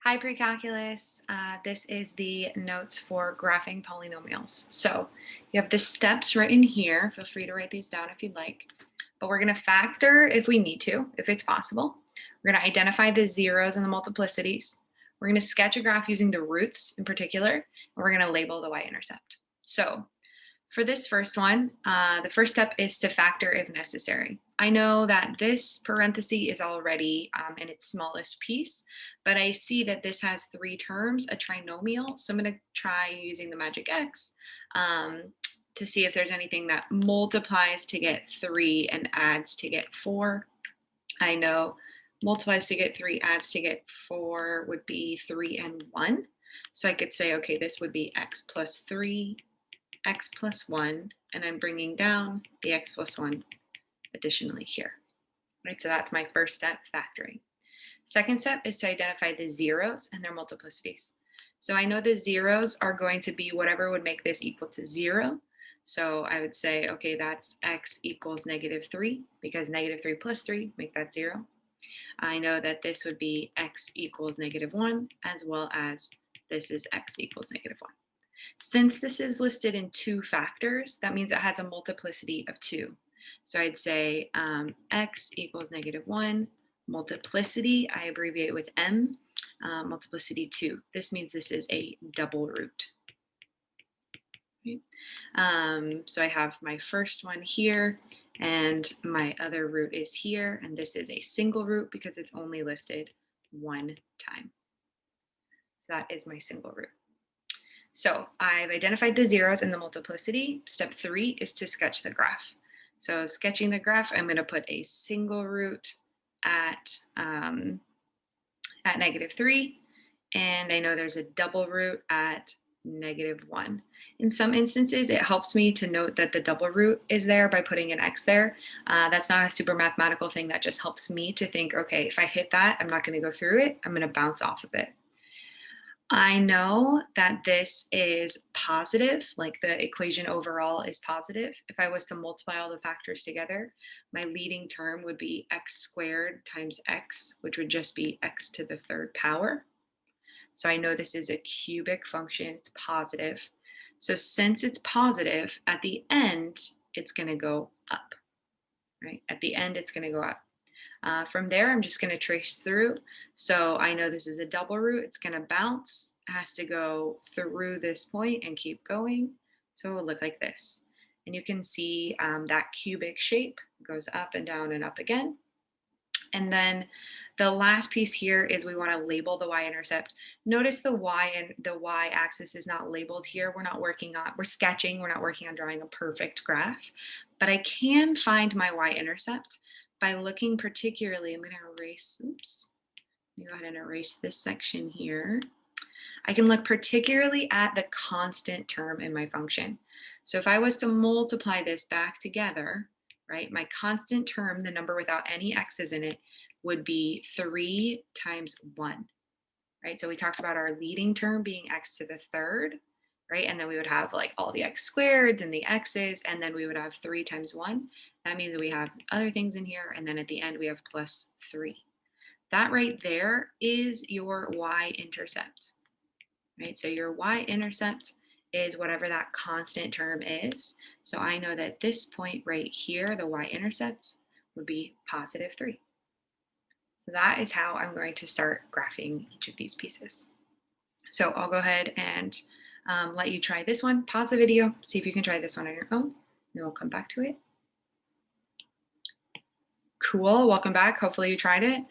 Hi, pre-calculus. This is the notes for graphing polynomials. So you have the steps written here. Feel free to write these down if you'd like. But we're going to factor if we need to, if it's possible. We're going to identify the zeros and the multiplicities. We're going to sketch a graph using the roots in particular, and we're going to label the y-intercept. So for this first one, the first step is to factor if necessary. I know that this parenthesis is already in its smallest piece, but I see that this has three terms, a trinomial. So I'm going to try using the magic X to see if there's anything that multiplies to get 3 and adds to get 4. I know multiplies to get 3, adds to get 4 would be 3 and 1. So I could say, okay, this would be x plus 3, x plus 1, and I'm bringing down the x plus 1 additionally here. Right, so that's my first step, factoring. Second step is to identify the zeros and their multiplicities. So I know the zeros are going to be whatever would make this equal to 0. So I would say, okay, that's x equals -3 because -3 plus 3 make that 0. I know that this would be x equals -1 as well as this is x equals -1. Since this is listed in two factors, that means it has a multiplicity of 2. So I'd say x equals -1, multiplicity, I abbreviate with m, multiplicity 2. This means this is a double root. Right? So I have my first one here, and my other root is here, and this is a single root because it's only listed one time. So that is my single root. So I've identified the zeros and the multiplicity. Step 3 is to sketch the graph. So sketching the graph, I'm going to put a single root at -3, and I know there's a double root at -1. In some instances, it helps me to note that the double root is there by putting an x there. That's not a super mathematical thing. That just helps me to think, okay, if I hit that, I'm not going to go through it. I'm going to bounce off of it. I know that this is positive, like the equation overall is positive. If I was to multiply all the factors together, my leading term would be x squared times x, which would just be x to the third power. So I know this is a cubic function, it's positive. So since it's positive, at the end, it's going to go up, right? At the end, it's going to go up. From there, I'm just going to trace through. So I know this is a double root. It's going to bounce. It has to go through this point and keep going. So it will look like this. And you can see that cubic shape goes up and down and up again. And then the last piece here is we want to label the y-intercept. Notice the y and the y-axis is not labeled here. We're sketching, we're not working on drawing a perfect graph, but I can find my y-intercept by looking particularly, I'm going to erase, oops, let me go ahead and erase this section here. I can look particularly at the constant term in my function. So if I was to multiply this back together, right, my constant term, the number without any x's in it, would be 3 times 1, right? So we talked about our leading term being x to the third, right? And then we would have like all the x squareds and the x's, and then we would have 3 times 1. That means that we have other things in here, and then at the end we have plus 3. That right there is your y-intercept, right? So your y-intercept is whatever that constant term is. So I know that this point right here, the y-intercept, would be positive 3. So that is how I'm going to start graphing each of these pieces. So I'll go ahead and let you try this one. Pause the video, see if you can try this one on your own, and then we'll come back to it. Cool, welcome back. Hopefully you tried it.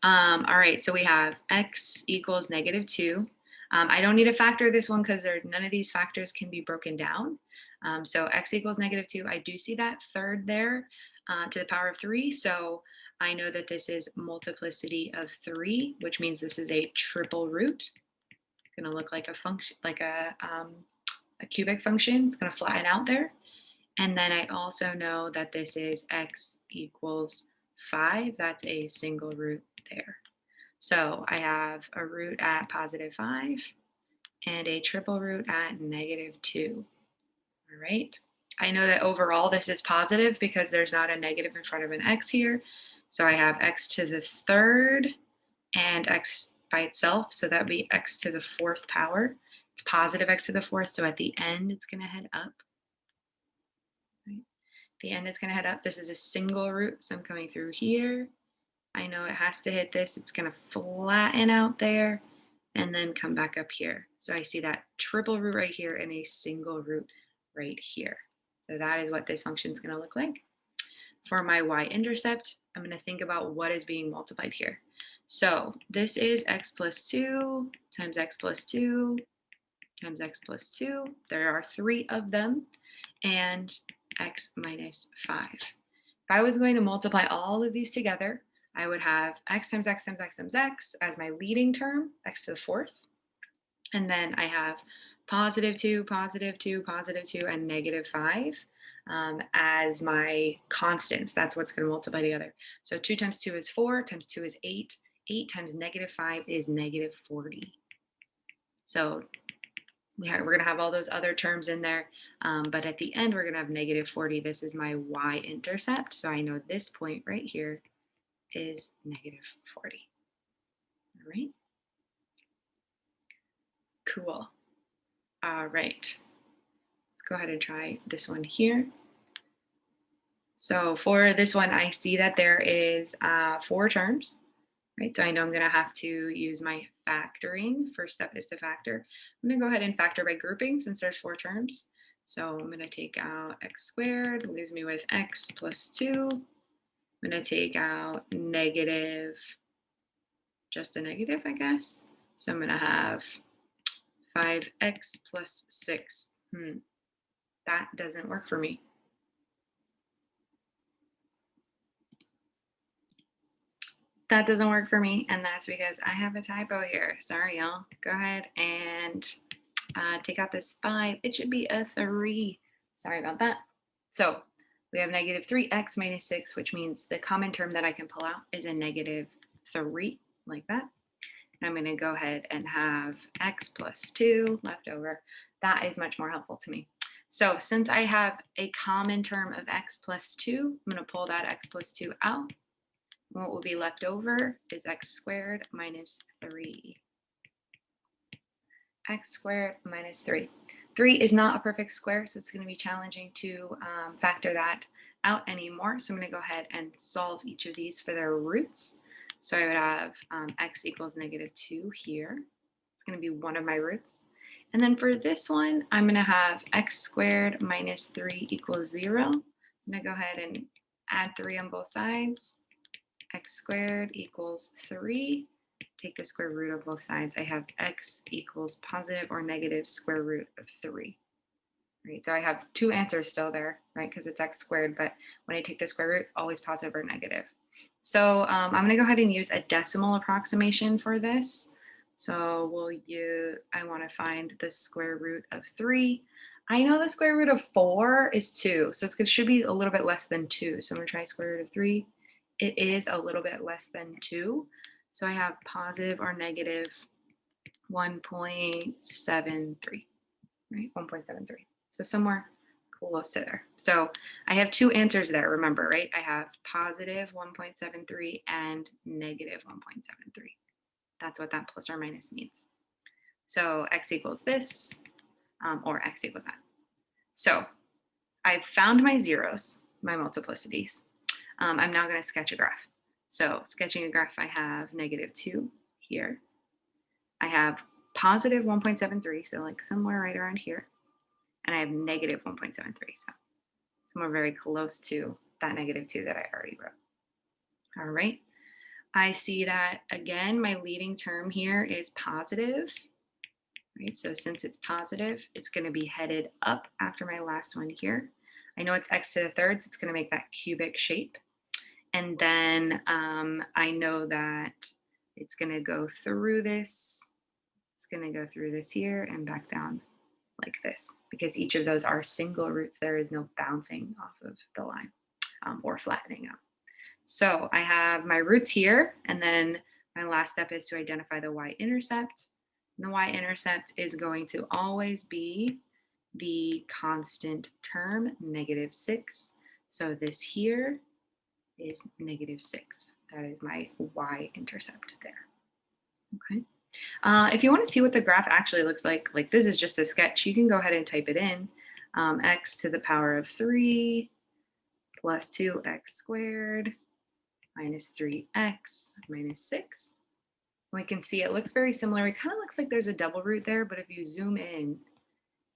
All right, so we have x equals -2. I don't need to factor this one because none of these factors can be broken down. So x equals -2. I do see that third there to the power of 3. So I know that this is multiplicity of 3, which means this is a triple root. It's going to look like a function, like a cubic function. It's going to flatten out there. And then I also know that this is x equals 5. That's a single root there. So I have a root at positive 5 and a triple root at -2. All right. I know that overall this is positive because there's not a negative in front of an x here. So I have x to the third and x by itself, so that would be x to the 4th power. It's positive x to the 4th, so at the end it's going to head up. Right? The end is going to head up. This is a single root, so I'm coming through here. I know it has to hit this. It's going to flatten out there and then come back up here. So I see that triple root right here and a single root right here. So that is what this function is going to look like. For my y-intercept, I'm going to think about what is being multiplied here. So this is x plus 2 times x plus 2 times x plus 2. There are 3 of them, and x minus 5. If I was going to multiply all of these together, I would have x times x times x times x as my leading term, x to the 4th. And then I have positive 2, positive 2, positive 2, and negative 5 as my constants. That's what's going to multiply together. So 2 times 2 is 4, times 2 is 8. 8 times negative 5 is negative 40. So we're going to have all those other terms in there, but at the end, we're going to have negative 40. This is my y-intercept. So I know this point right here is negative 40. All right. Cool. All right. Let's go ahead and try this one here. So for this one, I see that there is 4 terms, right? So I know I'm going to have to use my factoring. First step is to factor. I'm going to go ahead and factor by grouping since there's 4 terms. So I'm going to take out x squared, leaves me with x plus 2. I'm going to take out negative, just a negative, I guess. So I'm going to have 5x plus 6. That doesn't work for me. That doesn't work for me, and that's because I have a typo here. Sorry, y'all. Go ahead and take out this 5. It should be a 3. Sorry about that. So we have negative 3x minus 6, which means the common term that I can pull out is a negative 3, like that. And I'm going to go ahead and have x plus 2 left over. That is much more helpful to me. So since I have a common term of x plus 2, I'm going to pull that x plus 2 out. What will be left over is x squared minus 3. X squared minus 3. 3 is not a perfect square, so it's going to be challenging to factor that out anymore. So I'm going to go ahead and solve each of these for their roots. So I would have x equals negative 2 here. It's going to be one of my roots. And then for this one, I'm going to have x squared minus 3 equals 0. I'm going to go ahead and add 3 on both sides. X squared equals 3. Take the square root of both sides. I have x equals positive or negative square root of 3. Right, so I have 2 answers still there, right, because it's x squared, but when I take the square root, always positive or negative. So I'm going to go ahead and use a decimal approximation for this. So I want to find the square root of 3. I know the square root of 4 is 2, so it should be a little bit less than 2. So I'm going to try square root of 3. It is a little bit less than 2. So I have positive or negative 1.73, right? 1.73. So somewhere close to there. So I have 2 answers there, remember, right? I have positive 1.73 and negative 1.73. That's what that plus or minus means. So x equals this, or x equals that. So I've found my zeros, my multiplicities. I'm now going to sketch a graph. So sketching a graph, I have negative 2 here. I have positive 1.73, so like somewhere right around here. And I have negative 1.73, so somewhere very close to that negative 2 that I already wrote. All right. I see that, again, my leading term here is positive. Right? So since it's positive, it's going to be headed up after my last one here. I know it's x to the 3rd, so it's going to make that cubic shape. And then I know that it's going to go through this. It's going to go through this here and back down like this, because each of those are single roots. There is no bouncing off of the line or flattening out. So I have my roots here, and then my last step is to identify the y-intercept. And the y-intercept is going to always be the constant term, negative 6. So this here is negative 6. That is my y-intercept there. Okay. If you want to see what the graph actually looks like this is just a sketch, you can go ahead and type it in. X to the power of 3 plus 2x squared minus 3x minus 6. We can see it looks very similar. It kind of looks like there's a double root there, but if you zoom in,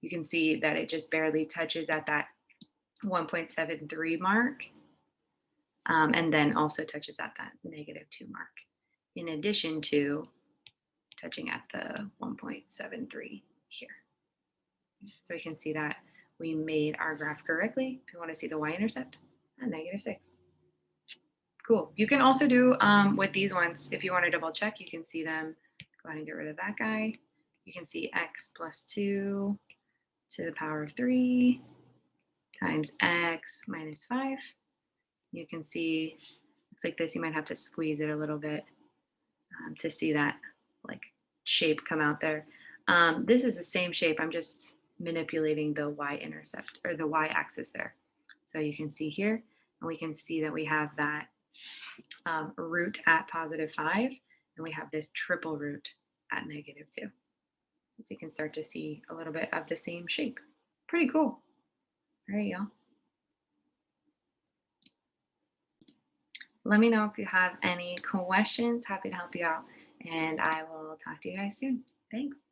you can see that it just barely touches at that 1.73 mark, and then also touches at that -2 mark, in addition to touching at the 1.73 here. So we can see that we made our graph correctly. If you want to see the y-intercept, at -6. Cool. You can also do with these ones, if you want to double check, you can see them. Go ahead and get rid of that guy. You can see x plus 2 to the power of 3 times x minus 5. You can see, looks like this, you might have to squeeze it a little bit to see that like shape come out there. This is the same shape. I'm just manipulating the y-intercept or the y-axis there. So you can see here, and we can see that we have that root at +5, and we have this triple root at -2. So you can start to see a little bit of the same shape. Pretty cool. All right, y'all. Let me know if you have any questions. Happy to help you out. And I will talk to you guys soon. Thanks.